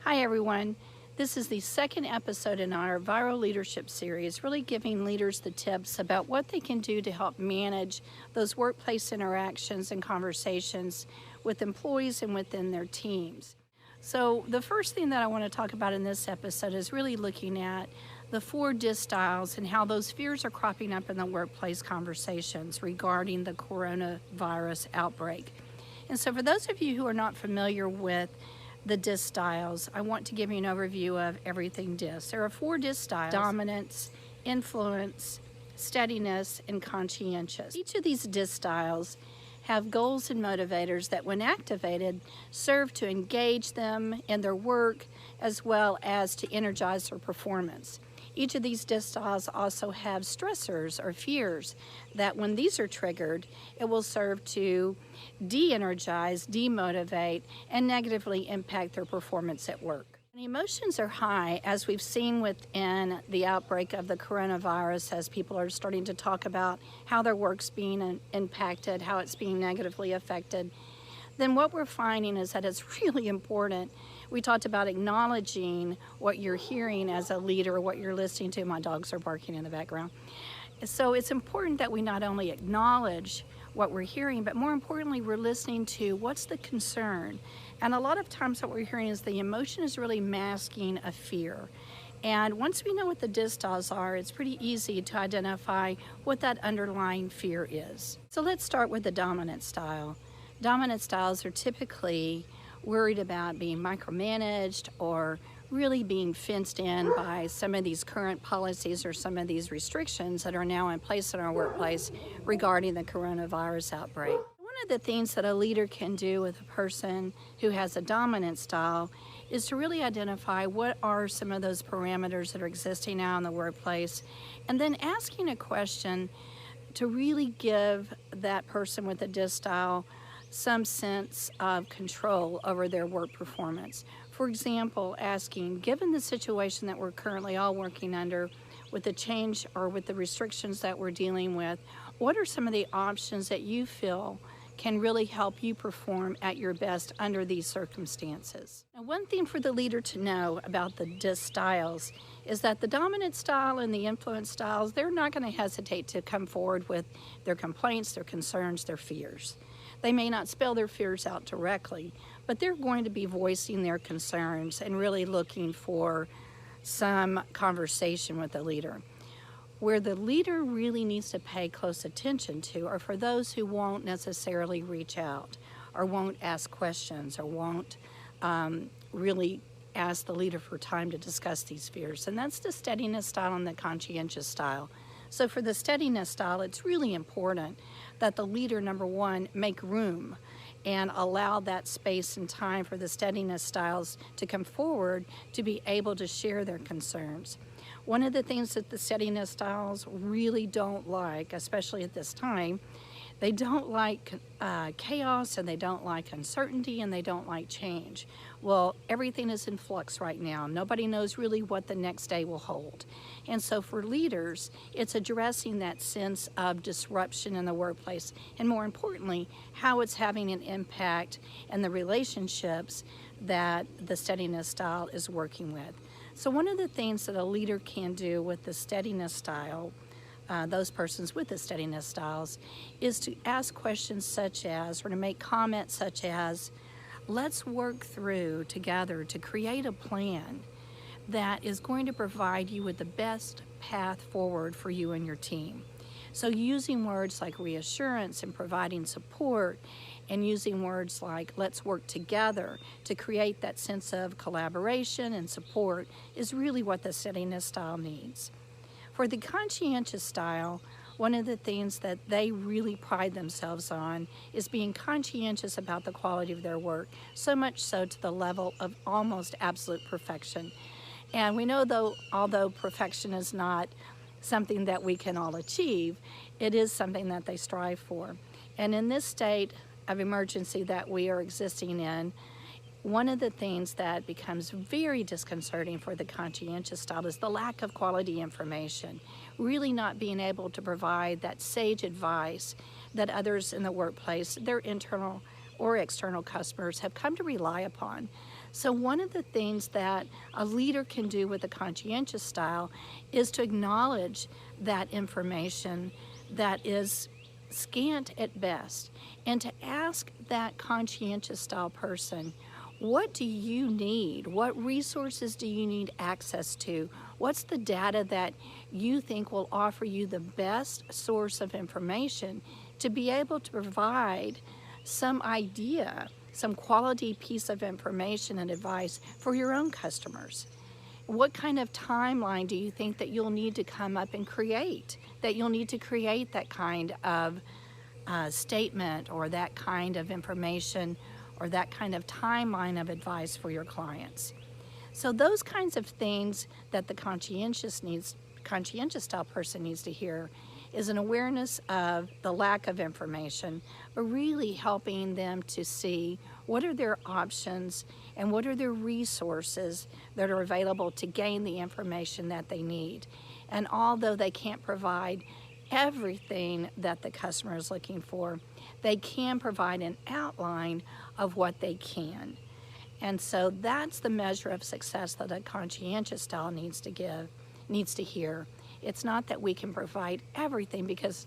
Hi everyone, this is the second episode in our Viral Leadership series, really giving leaders the tips about what they can do to help manage those workplace interactions and conversations with employees and within their teams. So the first thing that I want to talk about in this episode is really looking at the 4 DiSC styles and how those fears are cropping up in the workplace conversations regarding the coronavirus outbreak. And so for those of you who are not familiar with the DiSC styles, I want to give you an overview of everything DiSC. There are 4 DiSC styles: dominance, influence, steadiness, and conscientious. Each of these DiSC styles have goals and motivators that, when activated, serve to engage them in their work as well as to energize their performance. Each of these DiSC styles also have stressors or fears that, when these are triggered, it will serve to de-energize, demotivate, and negatively impact their performance at work. When emotions are high, as we've seen within the outbreak of the coronavirus, as people are starting to talk about how their work's being impacted, how it's being negatively affected, then what we're finding is that it's really important. We talked about acknowledging what you're hearing as a leader, what you're listening to. My dogs are barking in the background. So it's important that we not only acknowledge what we're hearing, but more importantly, we're listening to what's the concern. And a lot of times what we're hearing is the emotion is really masking a fear. And once we know what the DiSC styles are, it's pretty easy to identify what that underlying fear is. So let's start with the dominant style. Dominant styles are typically worried about being micromanaged or really being fenced in by some of these current policies or some of these restrictions that are now in place in our workplace regarding the coronavirus outbreak. One of the things that a leader can do with a person who has a dominant style is to really identify what are some of those parameters that are existing now in the workplace, and then asking a question to really give that person with a DiSC style some sense of control over their work performance. For example, asking, given the situation that we're currently all working under with the change or with the restrictions that we're dealing with, what are some of the options that you feel can really help you perform at your best under these circumstances? Now, one thing for the leader to know about the DiSC styles is that the dominant style and the influence styles, they're not going to hesitate to come forward with their complaints, their concerns, their fears. They may not spell their fears out directly, but they're going to be voicing their concerns and really looking for some conversation with the leader. Where the leader really needs to pay close attention to are for those who won't necessarily reach out or won't ask questions or won't really ask the leader for time to discuss these fears. And that's the steadiness style and the conscientious style. So for the steadiness style, it's really important that the leader, number one, make room and allow that space and time for the steadiness styles to come forward to be able to share their concerns. One of the things that the steadiness styles really don't like, especially at this time, they don't like chaos, and they don't like uncertainty, and they don't like change. Well, everything is in flux right now. Nobody knows really what the next day will hold. And so for leaders, it's addressing that sense of disruption in the workplace, and more importantly, how it's having an impact in the relationships that the steadiness style is working with. So one of the things that a leader can do with the steadiness style, those persons with the steadiness styles, is to ask questions such as, or to make comments such as, let's work through together to create a plan that is going to provide you with the best path forward for you and your team. So using words like reassurance and providing support, and using words like let's work together to create that sense of collaboration and support is really what the steadiness style needs. For the conscientious style, one of the things that they really pride themselves on is being conscientious about the quality of their work, so much so to the level of almost absolute perfection. And we know, though, although perfection is not something that we can all achieve, it is something that they strive for. And in this state of emergency that we are existing in, one of the things that becomes very disconcerting for the conscientious style is the lack of quality information, really not being able to provide that sage advice that others in the workplace, their internal or external customers, have come to rely upon. So one of the things that a leader can do with a conscientious style is to acknowledge that information that is scant at best, and to ask that conscientious style person, what do you need? What resources do you need access to? What's the data that you think will offer you the best source of information to be able to provide some idea, some quality piece of information and advice for your own customers? What kind of timeline do you think that you'll need to come up and create? That you'll need to create that kind of statement or that kind of information or that kind of timeline of advice for your clients. So those kinds of things that the conscientious style person needs to hear is an awareness of the lack of information, but really helping them to see what are their options and what are their resources that are available to gain the information that they need. And although they can't provide everything that the customer is looking for, they can provide an outline of what they can. And so that's the measure of success that a conscientious style needs to hear. It's not that we can provide everything, because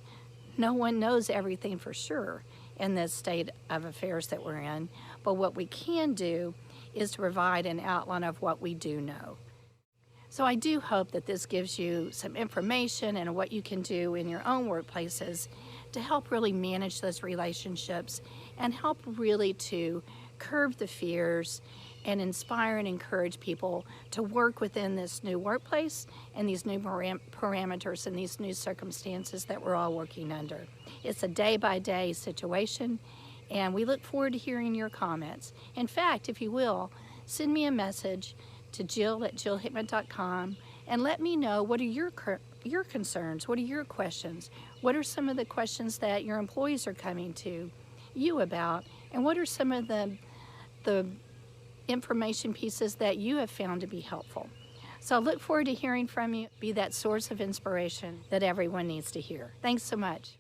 no one knows everything for sure in this state of affairs that we're in, but what we can do is to provide an outline of what we do know. So I do hope that this gives you some information and what you can do in your own workplaces to help really manage those relationships and help really to curb the fears and inspire and encourage people to work within this new workplace and these new parameters and these new circumstances that we're all working under. It's a day-by-day situation, and we look forward to hearing your comments. In fact, if you will, send me a message to Jill@jillhickman.com and let me know, what are your concerns? What are your questions? What are some of the questions that your employees are coming to you about? And what are some of the information pieces that you have found to be helpful? So I look forward to hearing from you. Be that source of inspiration that everyone needs to hear. Thanks so much.